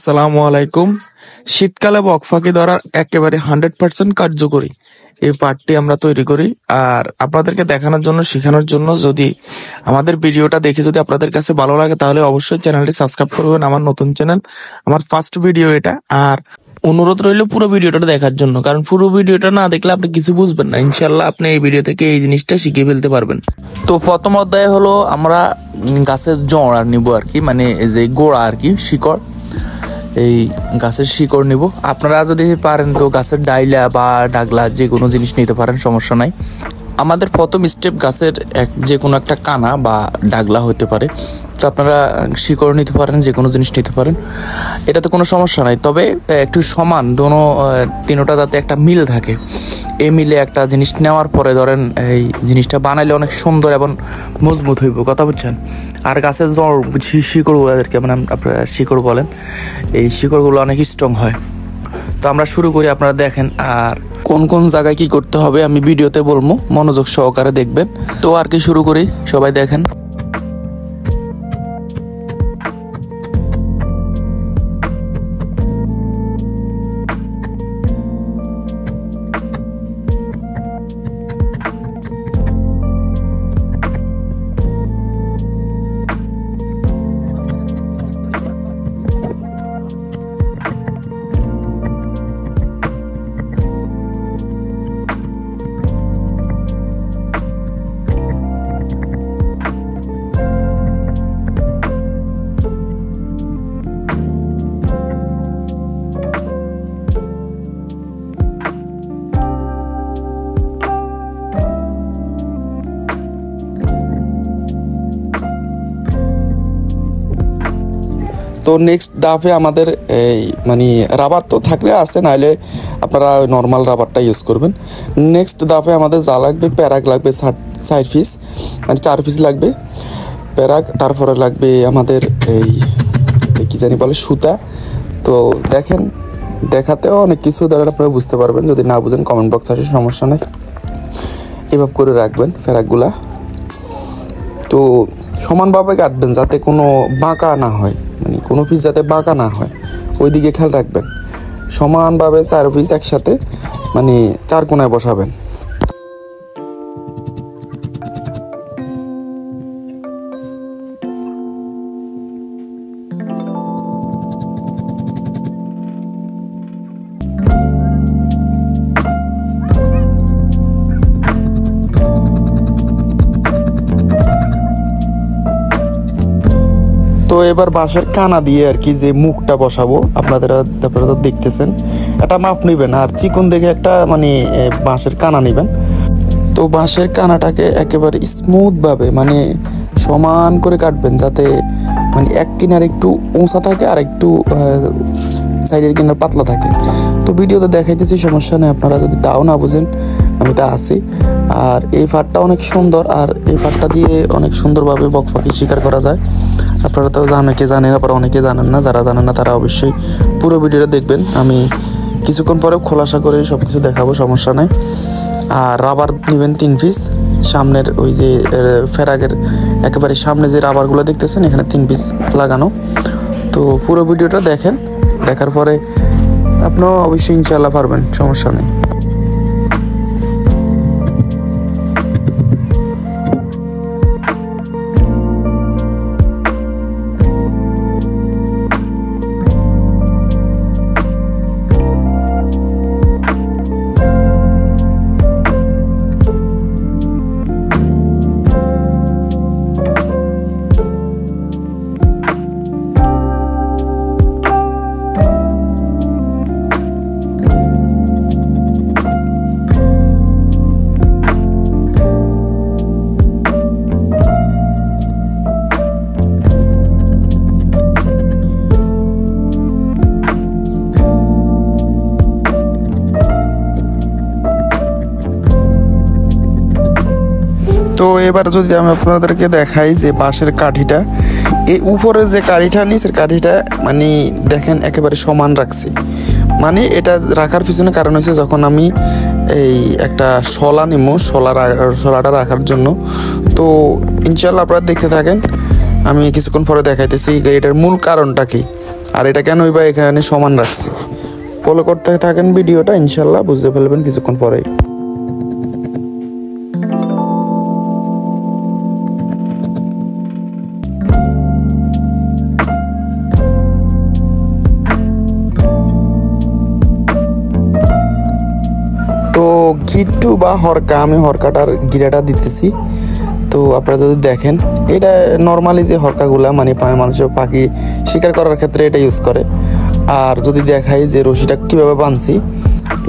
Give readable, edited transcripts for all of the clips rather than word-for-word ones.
আসসালামু আলাইকুম। শীতকালে বকফাকি ধরার একেবারে 100% কার্যকরী এই পার্টটি আমরা তৈরি করি, আর আপনাদেরকে দেখানোর জন্য, শেখানোর জন্য। যদি আমাদের ভিডিওটা দেখে যদি আপনাদের কাছে ভালো লাগে তাহলে অবশ্যই চ্যানেলটি সাবস্ক্রাইব করবেন। আমার নতুন চ্যানেল, আমার ফার্স্ট ভিডিও এটা। আর অনুরোধ রইল পুরো ভিডিওটা দেখার জন্য, কারণ পুরো ভিডিওটা না দেখলে আপনি কিছু বুঝবেন না। ইনশাল্লাহ আপনি এই ভিডিও থেকে এই জিনিসটা শিখে ফেলতে পারবেন। তো প্রথম অধ্যায় হলো আমরা গাছের জড় আর নিব আর কি, মানে এই যে গোড়া আর কি, শিকড়। এই গাছের শিকড় নিব। আপনারা যদি পারেন তো গাছের ডাইলা বা ডাগলা যে কোনো জিনিস নিতে পারেন, সমস্যা নাই। আমাদের প্রথম স্টেপ গাছের যে কোনো একটা কানা বা ডাগলা হতে পারে। তো আপনারা শিকড় নিতে পারেন, যে কোনো জিনিস নিতে পারেন, এটাতে কোনো সমস্যা নাই। তবে একটু সমান তিনোটা যাতে একটা মিল থাকে, এই মিলে একটা জিনিস নেওয়ার পরে ধরেন এই জিনিসটা বানাইলে অনেক সুন্দর এবং মজবুত হইব, কথা বুঝছেন। আর গাছের শিকড়গুলো, এদেরকে মানে আপনারা শিকড় বলেন, এই শিকড়গুলো অনেক স্ট্রং হয়। তো আমরা শুরু করি, আপনারা দেখেন। আর কোন কোন জায়গায় কি করতে হবে আমি ভিডিওতে বলবো, মনোযোগ সহকারে দেখবেন। তো আর কি শুরু করি, সবাই দেখেন। তো নেক্সট ধাপে আমাদের এই মানে রাবার তো থাকলে আছে, নাহলে আপনারা নর্মাল রাবারটা ইউজ করবেন। নেক্সট ধাপে আমাদের যা লাগবে, প্যারাগ লাগবে 4 পিস, মানে 4 পিস লাগবে প্যারাগ। তারপরে লাগবে আমাদের এই কি জানি বলে, সুতা। তো দেখেন, দেখাতেও অনেক কিছু ধরেন, আপনারা বুঝতে পারবেন। যদি না বুঝেন কমেন্ট বক্স আসে, সমস্যা নেই। এভাবে করে রাখবেন প্যারাগগুলা। তো সমানভাবে গাঁথবেন যাতে কোনো বাঁকা না হয়, মানে কোনো পিস যাতে বাঁকা না হয়, ওই দিকে খেয়াল রাখবেন। সমানভাবে 4 পিস একসাথে মানে 4 কোণায় বসাবেন। তো এবার বাঁশের কানা দিয়ে আর কি যে মুখটা বসাবো, আপনারা তো দেখতেছেন। এটা মাপ নেবেন, আর চিকন দেখে একটা মানে বাঁশের কানা নেবেন। তো বাঁশের কানাটাকে একেবারে স্মুথ ভাবে মানে সমান করে কাটবেন, যাতে মানে এক কিনার একটু উঁচা থাকে আর একটু সাইডের কিনার পাতলা থাকে। তো ভিডিওতে দেখাইতেছি, সমস্যা নেই। আপনারা যদি তাও না বুঝেন, আমি তা আছি। আর এই ফাটটা অনেক সুন্দর, আর এই ফাটটা দিয়ে অনেক সুন্দরভাবে বকফাকি শিকার করা যায়। আপনারা তো অনেকে জানেন, আবার অনেকে জানেন না। যারা জানেন না তারা অবশ্যই পুরো ভিডিওটা দেখবেন। আমি কিছুক্ষণ পরে খোলাসা করে সব কিছু দেখাবো, সমস্যা নেই। আর রাবার নেবেন 3 পিস। সামনের ওই যে ফেরাগের একেবারে সামনে যে রাবারগুলো দেখতেছেন, এখানে 3 পিস লাগানো। তো পুরো ভিডিওটা দেখেন, দেখার পরে আপনিও অবশ্যই ইনশাল্লাহ পারবেন, সমস্যা নেই। তো এবার যদি আমি আপনাদেরকে দেখাই যে বাঁশের কাঠিটা, এই উপরে যে কাঠিটা, নিচের কাঠিটা মানে দেখেন একেবারে সমান রাখছি। মানে এটা রাখার পিছনে কারণ হচ্ছে, যখন আমি এই একটা শলা নিমো, শলাটা রাখার জন্য। তো ইনশাল্লাহ আপনারা দেখতে থাকেন, আমি কিছুক্ষণ পরে দেখাইতেছি এটার মূল কারণটা কি। আর এটা কেন বা এখানে সমান রাখছি। ফলো করতে থাকেন ভিডিওটা, ইনশাল্লাহ বুঝতে ফেলবেন কিছুক্ষণ পরেই। তো গিট্টু বা হরকা, আমি হরকাটার গিরাটা দিতেছি। তো আপনারা যদি দেখেন, এটা নর্মালি যে হরকাগুলা মানে মানুষের পাখি শিকার করার ক্ষেত্রে এটা ইউজ করে। আর যদি দেখাই যে রশিটা কীভাবে বাঁধছি,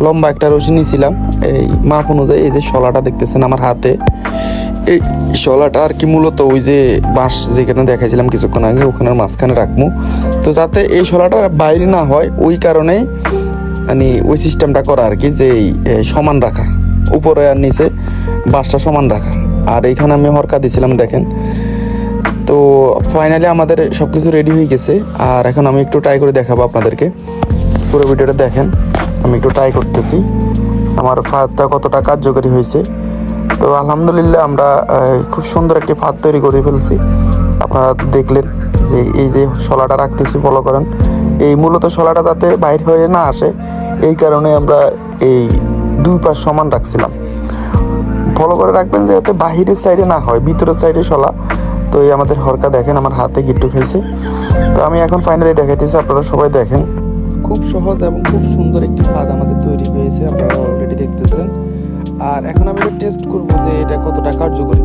লম্বা একটা রশি নিয়েছিলাম এই মাপ অনুযায়ী। এই যে শলাটা দেখতেছেন আমার হাতে, এই শলাটা আর কি মূলত ওই যে বাঁশ যেখানে দেখাইছিলাম কিছুক্ষণ আগে, ওখানের মাঝখানে রাখবো। তো যাতে এই শলাটা বাইরে না হয়, ওই কারণেই মানে ওই সিস্টেমটা করা আর কি, যে সমান রাখা, উপরে আর নিচে বাঁশটা সমান রাখা। আর এইখানে আমি হরকা দিয়েছিলাম দেখেন। তো ফাইনালি আমাদের সব কিছু রেডি হয়ে গেছে। আর এখন আমি একটু ট্রাই করে দেখাবো আপনাদেরকে, পুরো ভিডিওটা দেখেন। আমি একটু ট্রাই করতেছি আমার ফাঁদটা কতটা কার্যকরী হয়েছে। তো আলহামদুলিল্লাহ আমরা খুব সুন্দর একটি ফাঁদ তৈরি করে ফেলছি। আপনারা দেখলেন যে এই যে শলাটা রাখতেছি, ফলো করেন। এই মূলত শলাটা যাতে বাইর হয়ে না আসে, এই কারণে আমরা এই দুই পাশ সমান রাখছিলাম। ফলো করে রাখবেন যে যাতে বাহিরের সাইডে না হয়, ভিতরের সাইডে শলা। তো এই আমাদের হরকা দেখেন আমার হাতে গিট্টু খাইছে। তো আমি এখন ফাইনালি দেখাইতেছি, আপনারা সবাই দেখেন। খুব সহজ এবং খুব সুন্দর একটি ফাঁদ আমাদের তৈরি হয়েছে, আপনারা অলরেডি দেখতেছেন। আর এখন আমি টেস্ট করব যে এটা কতটা কার্যকরী।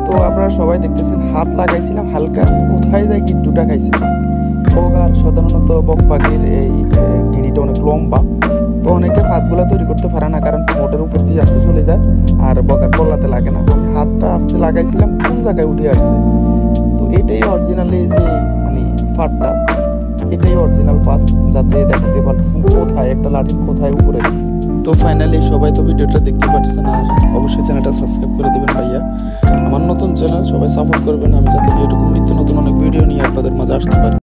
তো আপনারা সবাই দেখতেছেন, হাত লাগাইছিলাম হালকা, কোথায় যায় গিট্টুটা খাইছে। আর সাধারণত বক পাখির এই গিরিটা অনেক লম্বা, তো অনেকে ফাঁদগুলো তৈরি করতে পারে না, কারণ মোটের উপর দিয়ে আস্তে চলে যায় আর বকার পল্লাতে লাগে না। আমি হাতটা আস্তে লাগাইছিলাম, কোন জায়গায় উঠে আসছে। তো এটাই অরিজিনালি যে মানে ফাঁদটা, এটাই অরিজিনাল ফাঁদ, যাতে দেখাতে পারতেছেন কোথায় একটা লাঠির কোথায় উপরে। তো ফাইনালি সবাই তো ভিডিওটা দেখতে পাচ্ছেন, আর অবশ্যই চ্যানেলটা সাবস্ক্রাইব করে দেবেন ভাইয়া। আমার নতুন চ্যানেল, সবাই সাপোর্ট করবেন আমি যাতে এরকম নিত্য নতুন অনেক ভিডিও নিয়ে আপনাদের মাঝে আসতে পারি।